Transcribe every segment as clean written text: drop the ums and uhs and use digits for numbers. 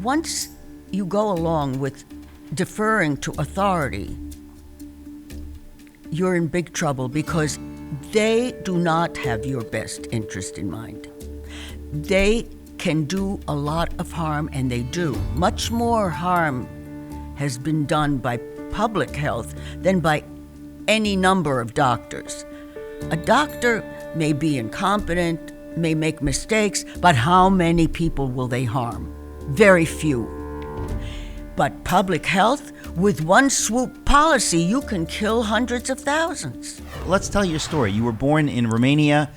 once you go along with deferring to authority, you're in big trouble because they do not have your best interest in mind. They can do a lot of harm, and they do. Much more harm has been done by public health than by any number of doctors. A doctor may be incompetent, may make mistakes, but how many people will they harm? Very few. But public health, with one swoop policy, you can kill hundreds of thousands. Let's tell your story. You were born in Romania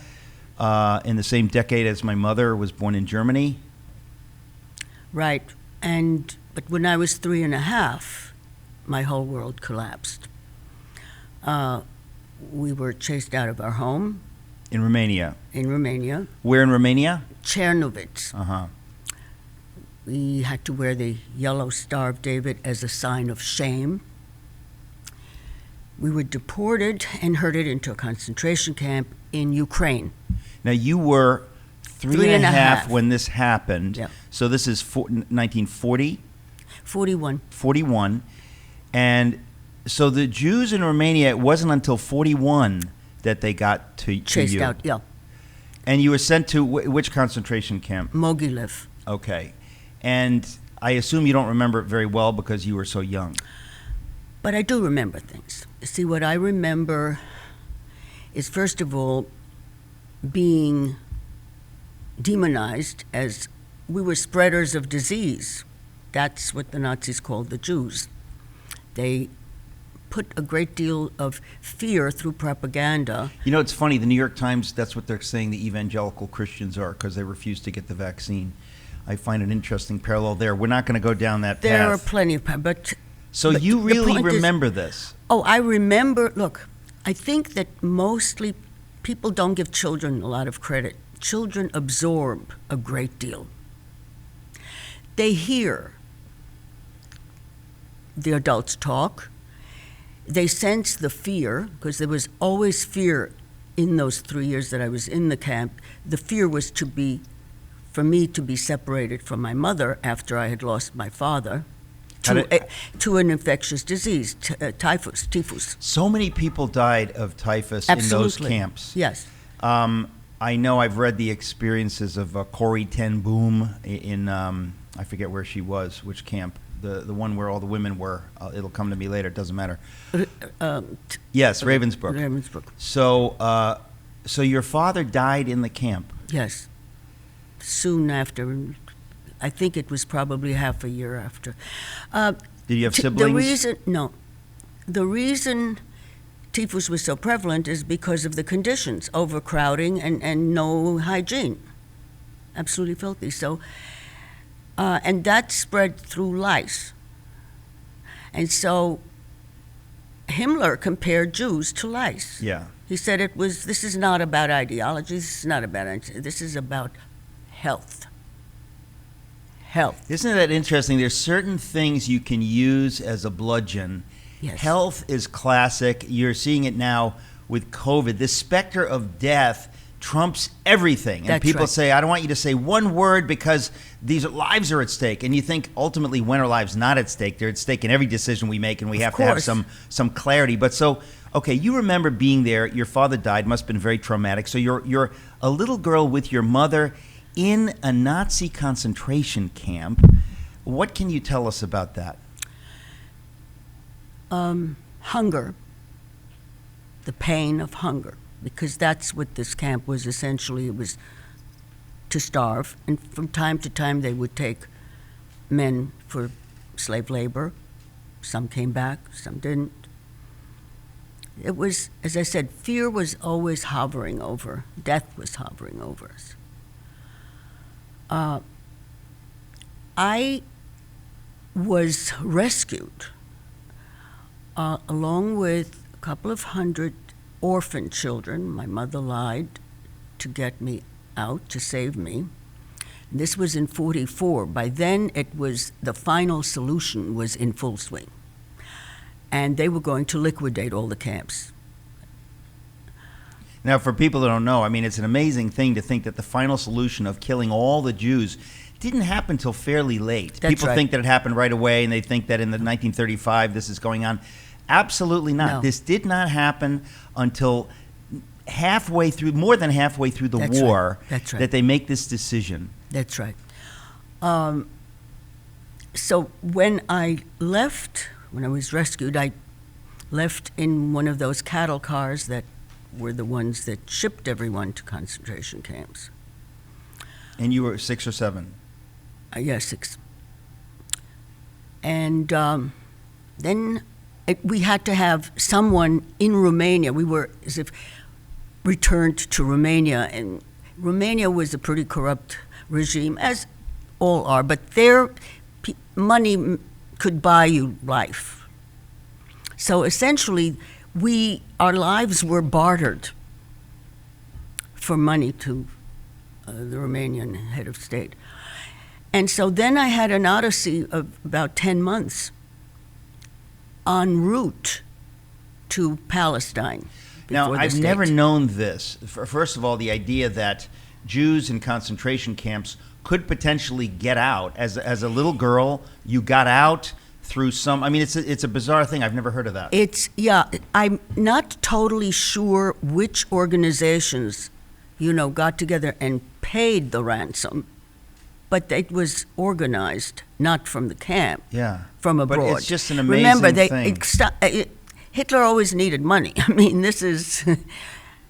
in the same decade as my mother was born in Germany. Right. But when I was 3.5, my whole world collapsed. We were chased out of our home. In Romania? In Romania. Where in Romania? Chernovitz. Uh-huh. We had to wear the yellow Star of David as a sign of shame. We were deported and herded into a concentration camp in Ukraine. Now, you were three and a half when this happened. Yeah. So this is 1940? 41. 41. And so the Jews in Romania, it wasn't until 41 that they got to Chased you. out, yeah. And you were sent to which concentration camp? Mogilev. Okay. And I assume you don't remember it very well because you were so young. But I do remember things. See, what I remember is, first of all, being demonized as we were spreaders of disease. That's what the Nazis called the Jews. They put a great deal of fear through propaganda. You know, it's funny, the New York Times, that's what they're saying the evangelical Christians are, because they refuse to get the vaccine. I find an interesting parallel there. We're not going to go down that path. There are plenty of, but you really point remember this? Oh, I remember. Look, I think that mostly people don't give children a lot of credit. Children absorb a great deal. They hear the adults talk. They sense the fear, because there was always fear in those 3 years that I was in the camp. The fear was for me to be separated from my mother after I had lost my father to an infectious disease, typhus. So many people died of typhus Absolutely. in those camps. Yes. I know I've read the experiences of Corrie ten Boom in, I forget where she was, which camp, the one where all the women were. It'll come to me later, it doesn't matter. Yes, Ravensbrück. Ravensbrück. So your father died in the camp? Yes. Soon after. I think it was probably half a year after. Did you have siblings? The reason typhus was so prevalent is because of the conditions, overcrowding and no hygiene. Absolutely filthy. So, and that spread through lice. And so Himmler compared Jews to lice. Yeah. He said this is not about ideology, this is about health. Isn't that interesting? There's certain things you can use as a bludgeon. Yes. Health is classic. You're seeing it now with COVID. The specter of death trumps everything. And That's people right. say, I don't want you to say one word because these lives are at stake. And you think, ultimately, when are lives not at stake? They're at stake in every decision we make, and we have to have some clarity. But so, okay, you remember being there. Your father died. Must have been very traumatic. So you're a little girl with your mother in a Nazi concentration camp. What can you tell us about that? Hunger, the pain of hunger, because that's what this camp was essentially. It was to starve, and from time to time they would take men for slave labor. Some came back, some didn't. It was, as I said, fear was always hovering over, death was hovering over us. I was rescued along with a couple of hundred orphan children. My mother lied to get me out, to save me. This was in 44. By then, it was the final solution was in full swing. And they were going to liquidate all the camps. Now, for people that don't know, I mean, it's an amazing thing to think that the final solution of killing all the Jews didn't happen till fairly late. That's People right. think that it happened right away, and they think that in the 1935 this is going on. Absolutely not. No. This did not happen until more than halfway through the That's war, right. That's right. that they make this decision. That's right. So when I was rescued, I left in one of those cattle cars that were the ones that shipped everyone to concentration camps. And you were 6 or 7? Yes, 6. And then we had to have someone in Romania. We were as if returned to Romania, and Romania was a pretty corrupt regime, as all are, but their money could buy you life. So essentially, our lives were bartered for money to the Romanian head of state. And so then I had an odyssey of about 10 months en route to Palestine. Now, I've never known this. First of all, the idea that Jews in concentration camps could potentially get out. As a little girl, you got out through some. I mean, it's a bizarre thing. I've never heard of that. I'm not totally sure which organizations, got together and paid the ransom, but it was organized not from the camp, from abroad. But it's just an amazing thing. Hitler always needed money. I mean, this is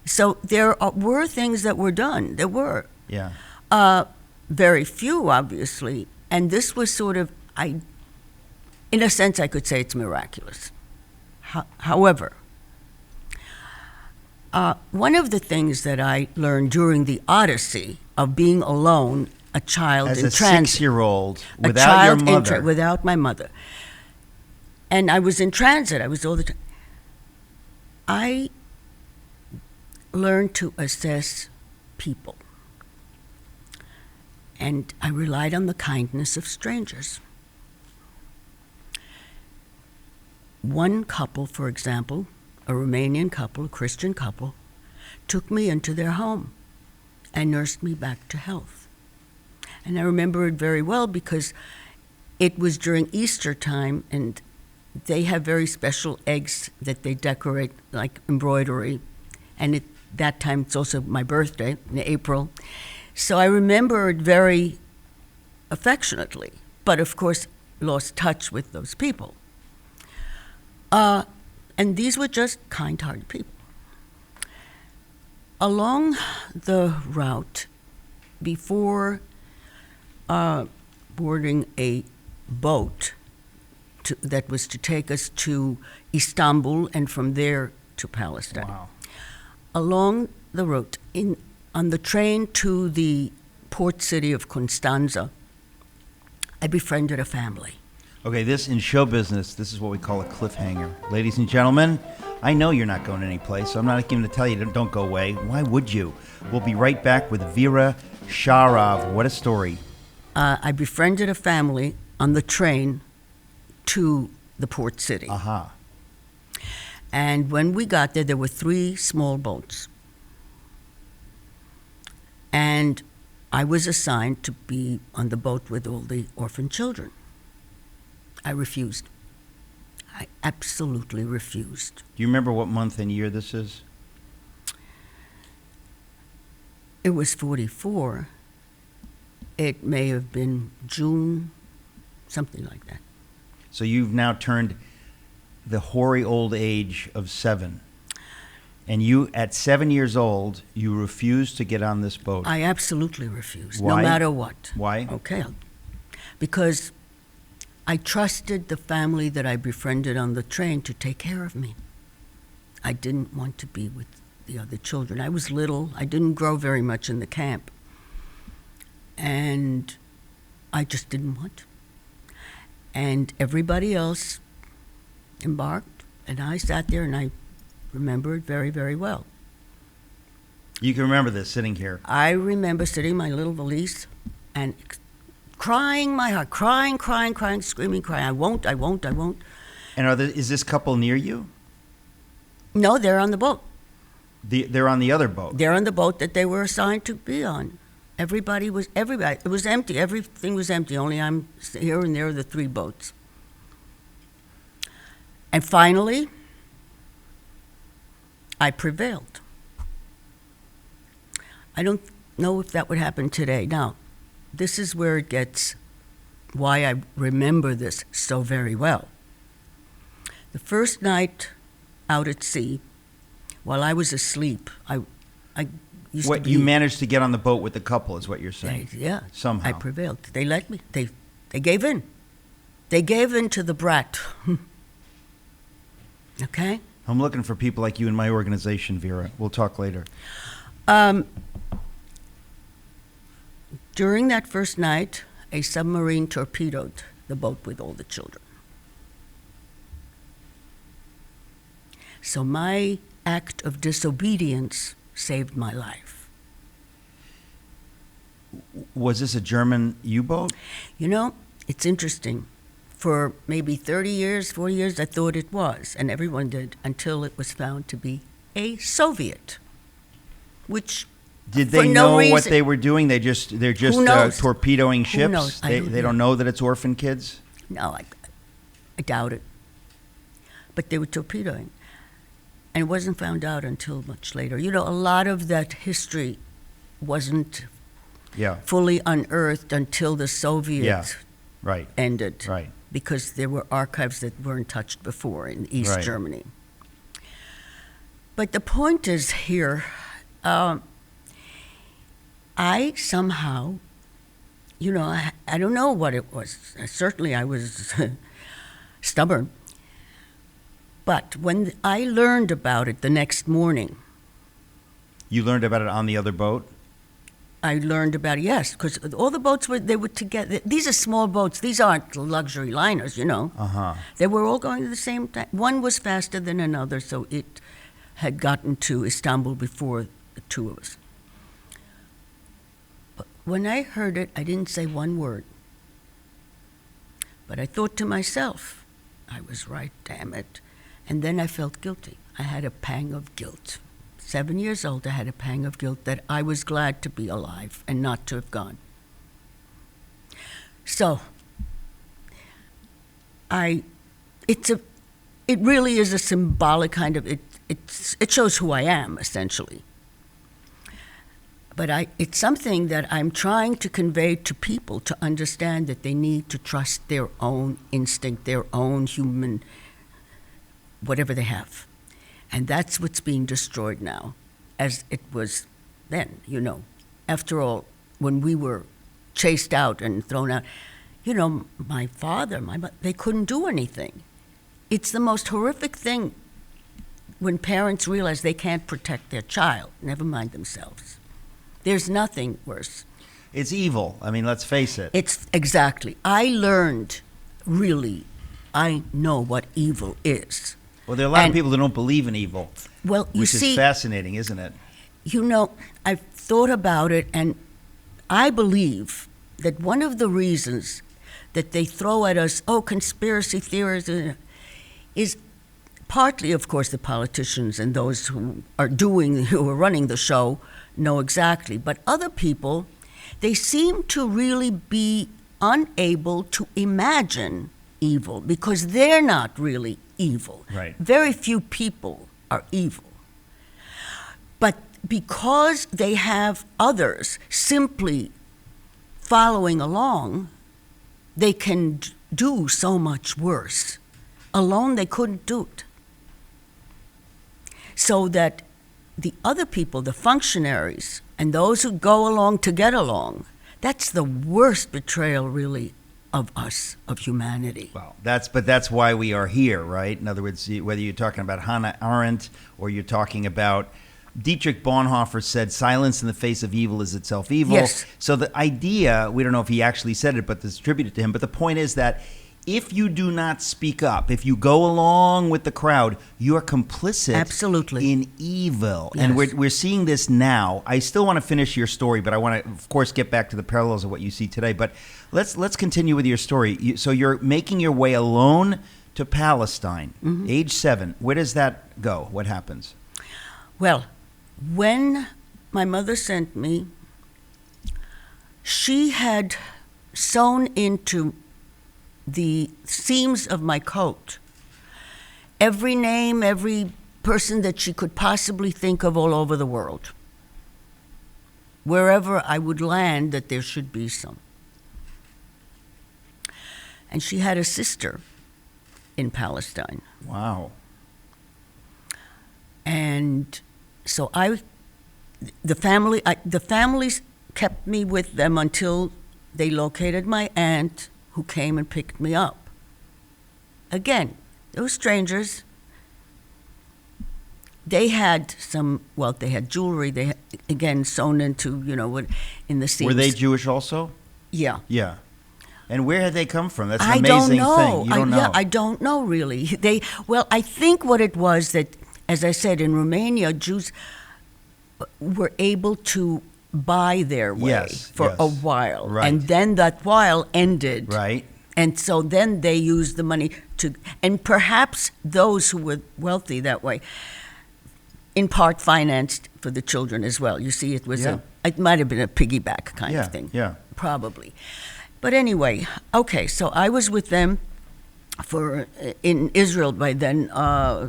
so there were things that were done. There were. Yeah. Very few, obviously, and this was sort of, in a sense, I could say it's miraculous. However, one of the things that I learned during the odyssey of being alone, a child in transit, as a 6-year-old, without your mother, without my mother, and I was in transit. I was all the time. I learned to assess people. And I relied on the kindness of strangers. One couple, for example, a Romanian couple, a Christian couple, took me into their home and nursed me back to health. And I remember it very well because it was during Easter time, and they have very special eggs that they decorate, like embroidery. And at that time, it's also my birthday, in April. So I remember it very affectionately, but of course lost touch with those people. And these were just kind-hearted people. Along the route, before boarding a boat that was to take us to Istanbul and from there to Palestine. Wow. Along the route, on the train to the port city of Constanza, I befriended a family. Okay, in show business, this is what we call a cliffhanger. Ladies and gentlemen, I know you're not going anyplace, so I'm not going to tell you don't go away. Why would you? We'll be right back with Vera Sharav. What a story. I befriended a family on the train to the port city. Aha. And when we got there were 3 small boats. And I was assigned to be on the boat with all the orphan children. I refused. I absolutely refused. Do you remember what month and year this is? It was 44. It may have been June, something like that. So you've now turned the hoary old age of 7. And you, at 7 years old, you refused to get on this boat. I absolutely refused, Why? no matter what. Why? Okay. Because I trusted the family that I befriended on the train to take care of me. I didn't want to be with the other children. I was little. I didn't grow very much in the camp. And I just didn't want to. And everybody else embarked, and I sat there, and I remember it very, very well. You can remember this sitting here. I remember sitting in my little valise and crying my heart, crying, screaming, crying. I won't. And is this couple near you? No, they're on the boat. They're on the other boat. They're on the boat that they were assigned to be on. Everybody. It was empty. Everything was empty. Only I'm here and there are the 3 boats. And finally, I prevailed. I don't know if that would happen today. Now, this is where it gets why I remember this so very well. The first night out at sea, while I was asleep, I used to be... You managed to get on the boat with the couple, is what you're saying? Yeah. Somehow. I prevailed. They let me. They gave in. They gave in to the brat. Okay? I'm looking for people like you in my organization, Vera. We'll talk later. During that first night, a submarine torpedoed the boat with all the children. So my act of disobedience saved my life. Was this a German U-boat? You know, it's interesting. For maybe 40 years, I thought it was, and everyone did, until it was found to be a Soviet, which Did they know what they were doing? They're just torpedoing ships? Who knows? They don't know that it's orphan kids? No, I doubt it. But they were torpedoing. And it wasn't found out until much later. You know, a lot of that history wasn't fully unearthed until the Soviets ended. Right. Because there were archives that weren't touched before in East Germany. But the point is here, I somehow, you know, I don't know what it was. Certainly I was stubborn. But when I learned about it the next morning. You learned about it on the other boat? I learned about it, yes, because all the boats were together. These are small boats. These aren't luxury liners, you know. They were all going at the same time. One was faster than another, so it had gotten to Istanbul before the 2 of us. But when I heard it, I didn't say one word. But I thought to myself, I was right, damn it. And then I felt guilty. I had a pang of guilt. 7 years old, I had a pang of guilt that I was glad to be alive and not to have gone. So, it really is a symbolic kind of, it shows who I am, essentially. But it's something that I'm trying to convey to people to understand that they need to trust their own instinct, their own human, whatever they have. And that's what's being destroyed now, as it was then, you know. After all, when we were chased out and thrown out, you know, my father, they couldn't do anything. It's the most horrific thing when parents realize they can't protect their child, never mind themselves. There's nothing worse. It's evil. I mean, let's face it. It's exactly. I learned, really, I know what evil is. Well, there are a lot of people that don't believe in evil, which is fascinating, isn't it? You know, I've thought about it, and I believe that one of the reasons that they throw at us, conspiracy theories, is partly, of course, the politicians and those who are running the show know exactly. But other people, they seem to really be unable to imagine evil because they're not really evil. Right. Very few people are evil. But because they have others simply following along, they can do so much worse. Alone, they couldn't do it. So that the other people, the functionaries, and those who go along to get along, that's the worst betrayal, really, of us, of humanity. Well, that's why we are here, right? In other words, whether you're talking about Hannah Arendt or you're talking about Dietrich Bonhoeffer said, silence in the face of evil is itself evil. Yes. So the idea, we don't know if he actually said it, but it's attributed to him, but the point is that if you do not speak up, if you go along with the crowd, you're complicit in evil. Yes. And we're seeing this now. I still want to finish your story, but I want to, of course, get back to the parallels of what you see today. But let's continue with your story. So you're making your way alone to Palestine, age 7. Where does that go? What happens? Well, when my mother sent me, she had sewn into the seams of my coat every name, every person that she could possibly think of all over the world. Wherever I would land, that there should be some. And she had a sister in Palestine. Wow. And so the families kept me with them until they located my aunt, who came and picked me up. Again, they were strangers. They had they had jewelry. They had, again, sewn into, in the seams. Were they Jewish also? Yeah. Yeah. And where had they come from? That's an amazing thing. You don't know. Yeah, I don't know really. I think what it was that, as I said, in Romania, Jews were able to buy their way for a while. Right. And then that while ended. Right. And so then they used the money and perhaps those who were wealthy that way, in part financed for the children as well. You see, it might have been a piggyback kind of thing. Yeah. Probably. But anyway, okay, so I was with them in Israel by then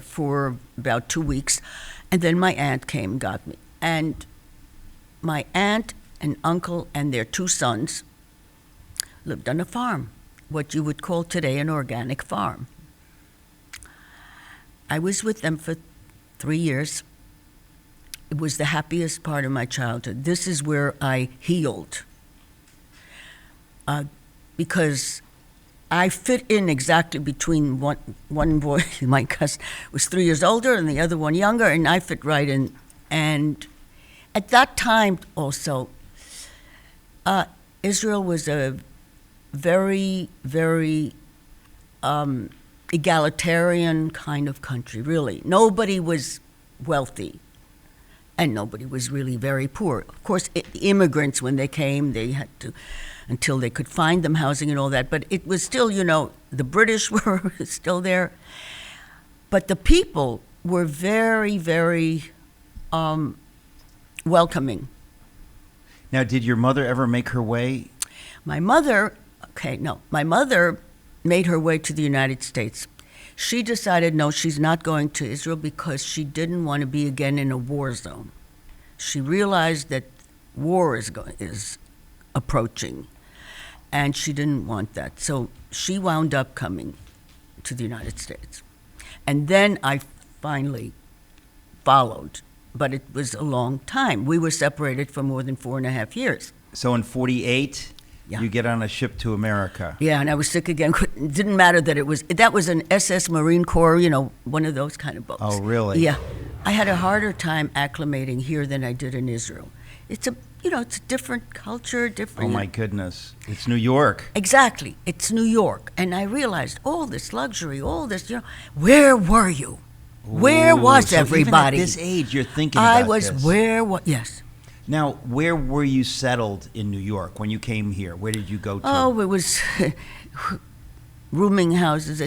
for about 2 weeks, and then my aunt came and got me. And my aunt and uncle and their 2 sons lived on a farm, what you would call today an organic farm. I was with them for 3 years. It was the happiest part of my childhood. This is where I healed. Because I fit in exactly between one boy, my cousin was 3 years older, and the other one younger, and I fit right in. And at that time also, Israel was a very, very egalitarian kind of country, really. Nobody was wealthy, and nobody was really very poor. Of course, immigrants, when they came, they had to, until they could find them housing and all that, but it was still, the British were still there. But the people were very, very welcoming. Now, did your mother ever make her way? My mother made her way to the United States. She decided, no, she's not going to Israel because she didn't want to be again in a war zone. She realized that war is approaching, and she didn't want that. So she wound up coming to the United States. And then I finally followed, but it was a long time. We were separated for more than 4.5 years. So in 1948, you get on a ship to America. Yeah, and I was sick again. It didn't matter that was an SS Marine Corps, one of those kind of boats. Oh, really? Yeah. I had a harder time acclimating here than I did in Israel. It's a different culture, different. Oh my goodness, it's New York. Exactly, it's New York, and I realized all this luxury, all this. Where were you? Where was everybody? Even at this age, you're thinking about this. Yes. Now, where were you settled in New York when you came here? Where did you go to? Oh, it was rooming houses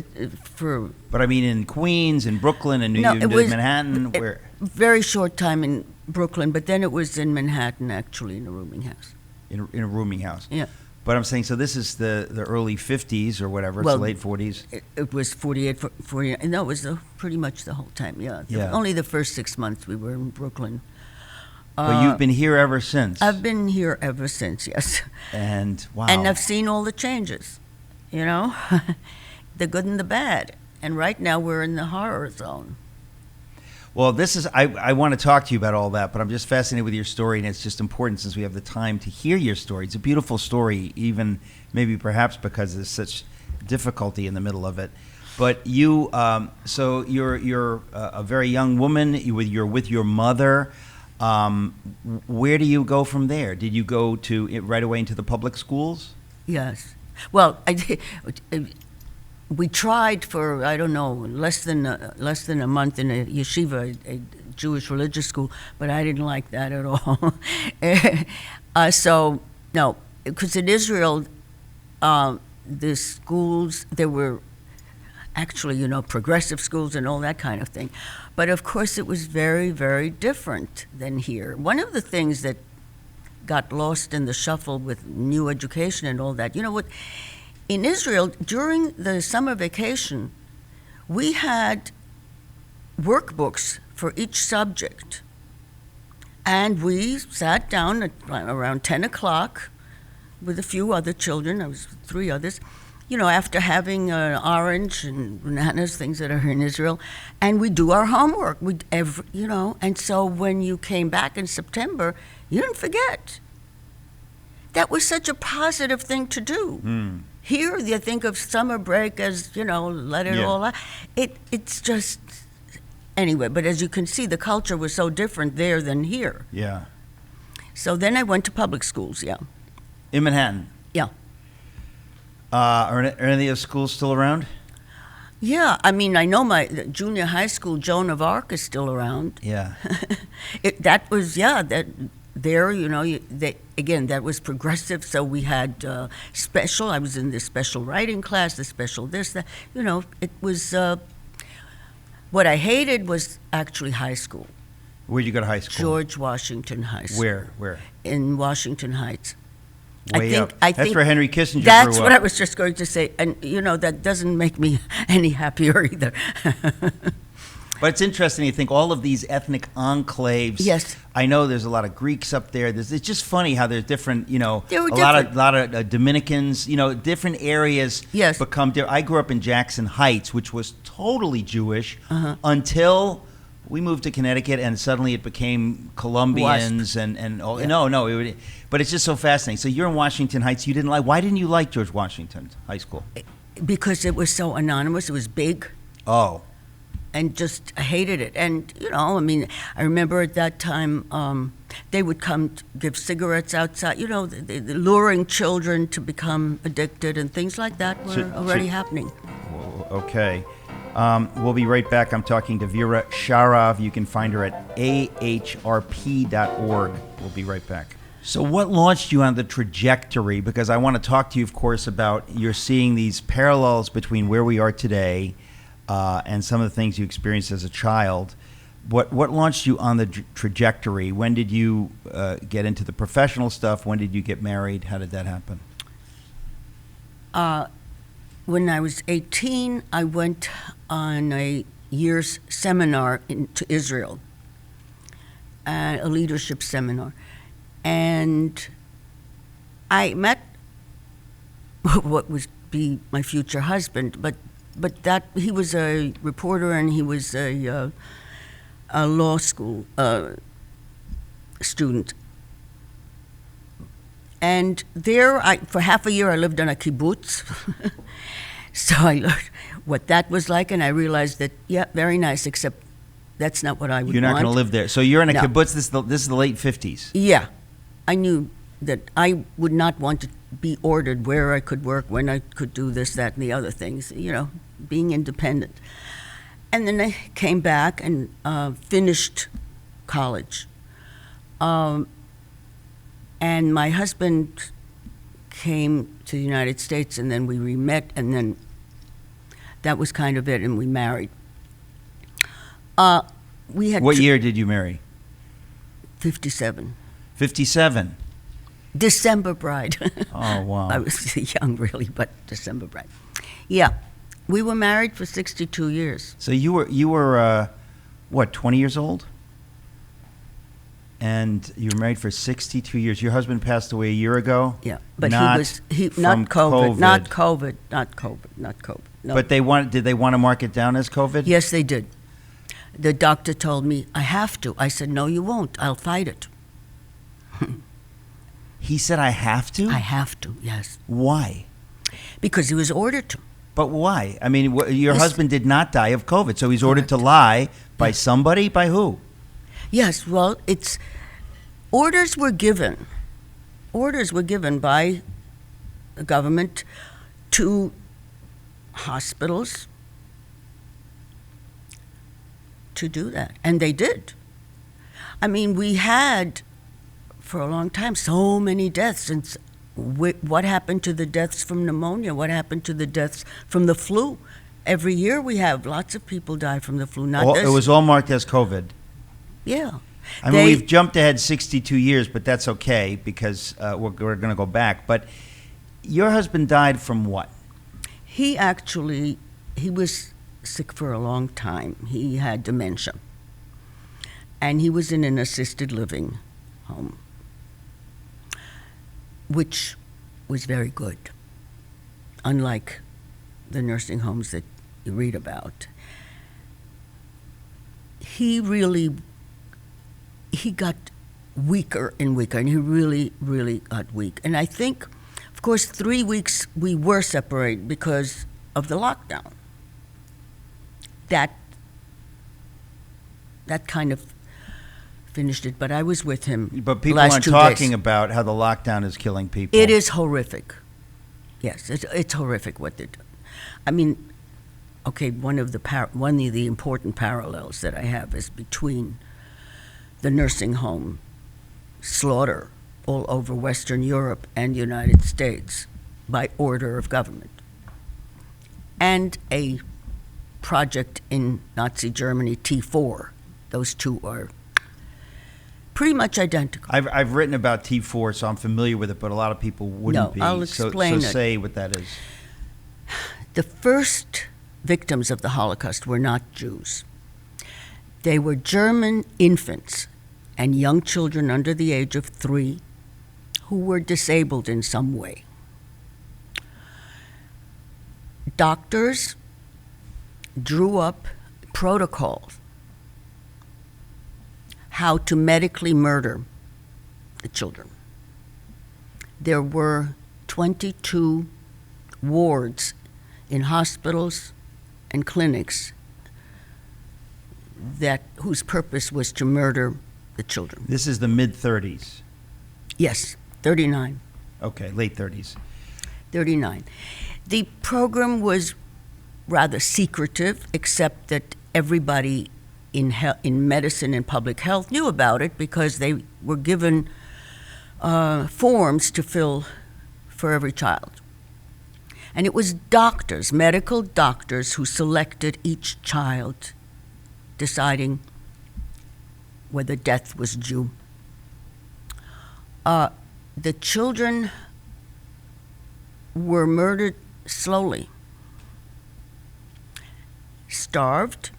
for. But I mean, in Queens, in Brooklyn, in Manhattan, where? Very short time in Brooklyn, but then it was in Manhattan, actually, in a rooming house. In a rooming house. Yeah. But I'm saying, so this is the early 50s or whatever, it's the late 40s. It was 48, 48, and that was pretty much the whole time, yeah. Only the first 6 months we were in Brooklyn. But you've been here ever since. I've been here ever since, yes. And wow. And I've seen all the changes, the good and the bad. And right now we're in the horror zone. Well, I want to talk to you about all that, but I'm just fascinated with your story, and it's just important since we have the time to hear your story. It's a beautiful story, even maybe perhaps because there's such difficulty in the middle of it. But you, so you're a very young woman. You're with your mother. Where do you go from there? Did you go right away into the public schools? Yes. Well, we tried for, I don't know, less than a month in a yeshiva, a Jewish religious school, but I didn't like that at all. So no, because in Israel, the schools, there were actually, progressive schools and all that kind of thing. But of course, it was very, very different than here. One of the things that got lost in the shuffle with new education and all that. You know what? In Israel, during the summer vacation, we had workbooks for each subject. And we sat down at around 10 o'clock with a few other children. I was 3 others, you know, after having orange and bananas, things that are in Israel, and we do our homework. You know, and so when you came back in September, you didn't forget. That was such a positive thing to do. Here, you think of summer break as, you know, let it all out. It's just... Anyway, but as you can see, the culture was so different there than here. Yeah. So then I went to public schools, In Manhattan? Yeah. Are any of the schools still around? Yeah, I mean, I know my junior high school, Joan of Arc, is still around. Yeah. That there, you know, that was progressive, so we had special, I was in the special writing class, the special this, that, you know, it was... What I hated was actually high school. Where'd you go to high school? George Washington High School. Where? In Washington Heights. Way up. That's where Henry Kissinger grew up. That's what I was just going to say. And, you know, that doesn't make me any happier either. But it's interesting. You think all of these ethnic enclaves. Yes. I know there's a lot of Greeks up there. It's just funny how there's different, you know, lot of Dominicans, you know, different areas become different. I grew up in Jackson Heights, which was totally Jewish until we moved to Connecticut, and suddenly it became Colombians and all. No. But it's just so fascinating. So you're in Washington Heights. Why didn't you like George Washington High School? Because it was so anonymous. It was big. Oh. And just hated it. And, you know, I mean, I remember at that time they would come to give cigarettes outside, you know, the luring children to become addicted and things like that were already happening. Okay. We'll be right back. I'm talking to Vera Sharav. You can find her at ahrp.org. We'll be right back. So what launched you on the trajectory? Because I want to talk to you, of course, about you're seeing these parallels between where we are today and some of the things you experienced as a child. What launched you on the trajectory? When did you get into the professional stuff? When did you get married? How did that happen? When I was 18, I went on a year's seminar to Israel, a leadership seminar. And I met what would be my future husband, but that he was a reporter and he was a law school student. And there, for half a year, I lived on a kibbutz. So I learned what that was like, and I realized that, yeah, very nice, except that's not what I would want. You're not going to live there. So you're in a kibbutz, this is the late 50s. Yeah. I knew that I would not want to be ordered where I could work, when I could do this, that, and the other things, you know, being independent. And then I came back and finished college. And my husband came to the United States, and then we met, and then that was kind of it, and we married. We had What year did you marry? 57. 57. December bride. Oh, wow. I was young, really, but December bride. Yeah. We were married for 62 years. So you were what, 20 years old? And you were married for 62 years. Your husband passed away a year ago? Yeah. But not not COVID. Not COVID. No. But did they want to mark it down as COVID? Yes, they did. The doctor told me, I have to. I said, no, you won't. I'll fight it. He said, I have to? I have to, yes. Why? Because he was ordered to. But why? I mean, your husband did not die of COVID, so he's ordered to lie by somebody? By who? Yes, well, orders were given. Orders were given by the government to hospitals to do that, and they did. I mean, we had, for a long time, so many deaths, and what happened to the deaths from pneumonia? What happened to the deaths from the flu? Every year we have lots of people die from the flu. It was all marked as COVID. Yeah. I mean, we've jumped ahead 62 years, but that's okay because we're going to go back. But your husband died from what? He was sick for a long time. He had dementia. And he was in an assisted living home, which was very good, unlike the nursing homes that you read about. He got weaker and weaker, and he really, really got weak. And I think, of course, 3 weeks we were separated because of the lockdown. That kind of finished it, but I was with him. But people aren't talking about how the lockdown is killing people. It is horrific. Yes, it's horrific what they're doing. I mean, okay, one of the important parallels that I have is between the nursing home slaughter all over Western Europe and the United States by order of government, and a project in Nazi Germany, T4. Those two are pretty much identical. I've written about T4, so I'm familiar with it, but a lot of people wouldn't be. I'll explain so it. Say what that is. The first victims of the Holocaust were not Jews. They were German infants and young children under the age of 3 who were disabled in some way. Doctors drew up protocols how to medically murder the children. There were 22 wards in hospitals and clinics whose purpose was to murder the children. This is the mid-30s. Yes, 39. Okay, late 30s. 39. The program was rather secretive, except that everybody in medicine and public health knew about it because they were given forms to fill for every child. And it was doctors, medical doctors, who selected each child, deciding whether death was due. The children were murdered slowly, starved,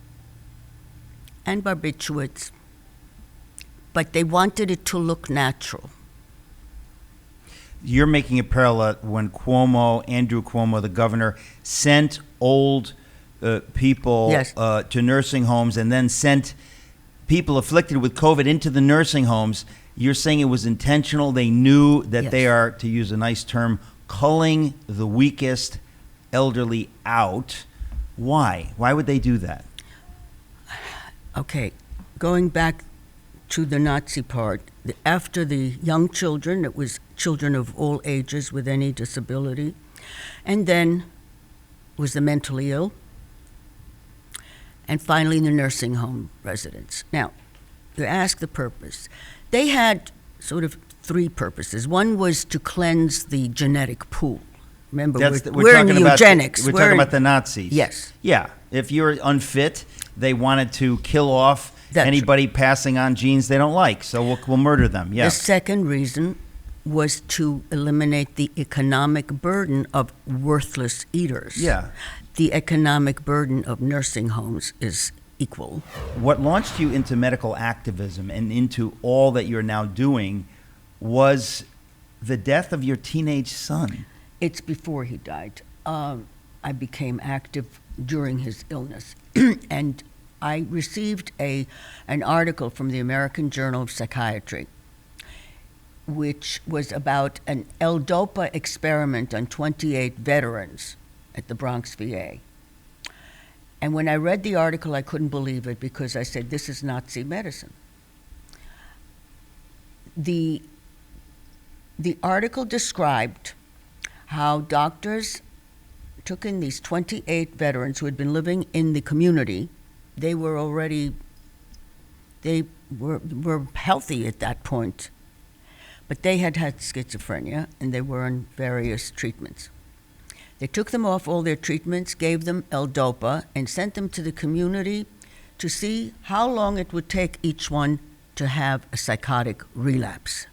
and barbiturates, but they wanted it to look natural. You're making a parallel when Andrew Cuomo, the governor, sent old people Yes. To nursing homes and then sent people afflicted with COVID into the nursing homes. You're saying it was intentional. They knew that Yes. they are, to use a nice term, culling the weakest elderly out. Why? Why would they do that? Okay, going back to the Nazi part, after the young children, it was children of all ages with any disability, and then was the mentally ill, and finally the nursing home residents. Now, you ask the purpose. They had sort of 3 purposes. One was to cleanse the genetic pool. Remember, we're in eugenics. We're talking about the Nazis. Yes. Yeah. If you're unfit, they wanted to kill off anybody passing on genes they don't like. So we'll murder them. Yeah. The second reason was to eliminate the economic burden of worthless eaters. Yeah. The economic burden of nursing homes is equal. What launched you into medical activism and into all that you're now doing was the death of your teenage son. It's before he died. I became active during his illness, and I received an article from the American Journal of Psychiatry, which was about an L-DOPA experiment on 28 veterans at the Bronx VA. And when I read the article, I couldn't believe it because I said, this is Nazi medicine. The article described how doctors took in these 28 veterans who had been living in the community. They were healthy at that point, but they had schizophrenia and they were on various treatments. They took them off all their treatments, gave them L-DOPA, and sent them to the community to see how long it would take each one to have a psychotic relapse.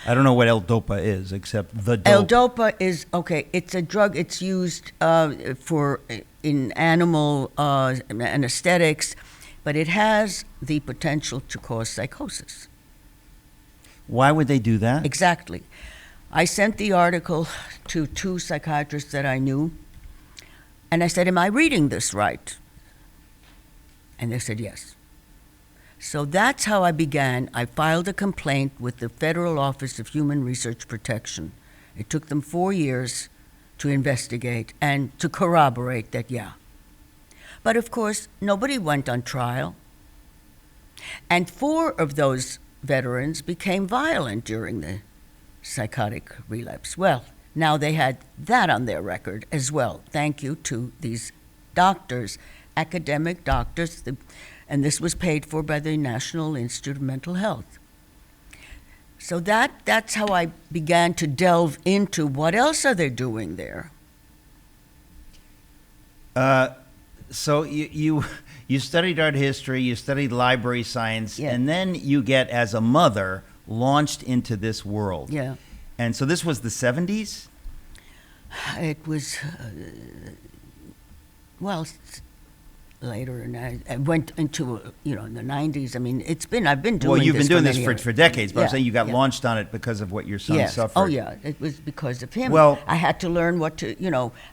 I don't know what L-Dopa is, except the dope. L-Dopa is, okay, it's a drug. It's used in animal anesthetics, but it has the potential to cause psychosis. Why would they do that? Exactly. I sent the article to 2 psychiatrists that I knew, and I said, am I reading this right? And they said yes. So that's how I began. I filed a complaint with the Federal Office of Human Research Protection. It took them 4 years to investigate and to corroborate that, yeah. But of course, nobody went on trial. And 4 of those veterans became violent during the psychotic relapse. Well, now they had that on their record as well. Thank you to these doctors, academic doctors, and this was paid for by the National Institute of Mental Health. So that's how I began to delve into what else are they doing there. So you studied art history, you studied library science, Yeah. and then you get, as a mother, launched into this world. Yeah. And so this was the 70s? It was, later, and I went into, in the 90s. I mean, I've been doing this. Well, you've been doing for this many for years. decades, but I'm Yeah, saying you got yeah. launched on it because of what your son Yes. suffered. Oh, yeah. It was because of him. Well- I had to learn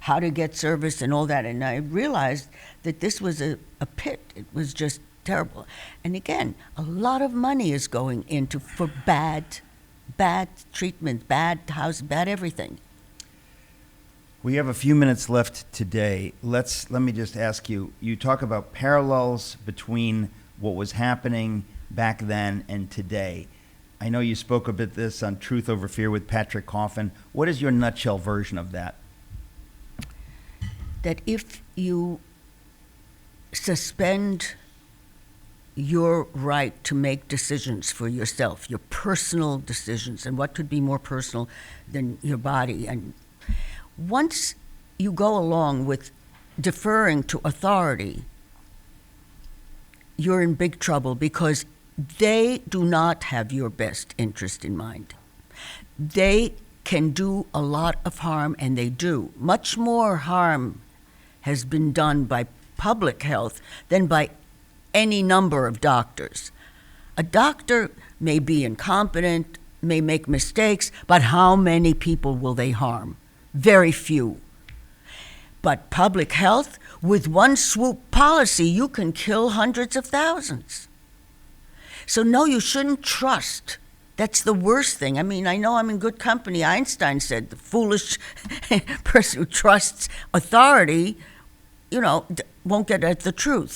how to get service and all that, and I realized that this was a pit. It was just terrible. And again, a lot of money is going into for bad treatment, bad house, bad everything. We have a few minutes left today. Let me just ask you, you talk about parallels between what was happening back then and today. I know you spoke a bit this on Truth Over Fear with Patrick Coffin. What is your nutshell version of that? That if you suspend your right to make decisions for yourself, your personal decisions, and what could be more personal than your body, and once you go along with deferring to authority, you're in big trouble because they do not have your best interest in mind. They can do a lot of harm, and they do. Much more harm has been done by public health than by any number of doctors. A doctor may be incompetent, may make mistakes, but how many people will they harm? Very few. But public health, with one swoop policy, you can kill hundreds of thousands. So no, you shouldn't trust. That's the worst thing. I mean, I know I'm in good company. Einstein said the foolish person who trusts authority, won't get at the truth.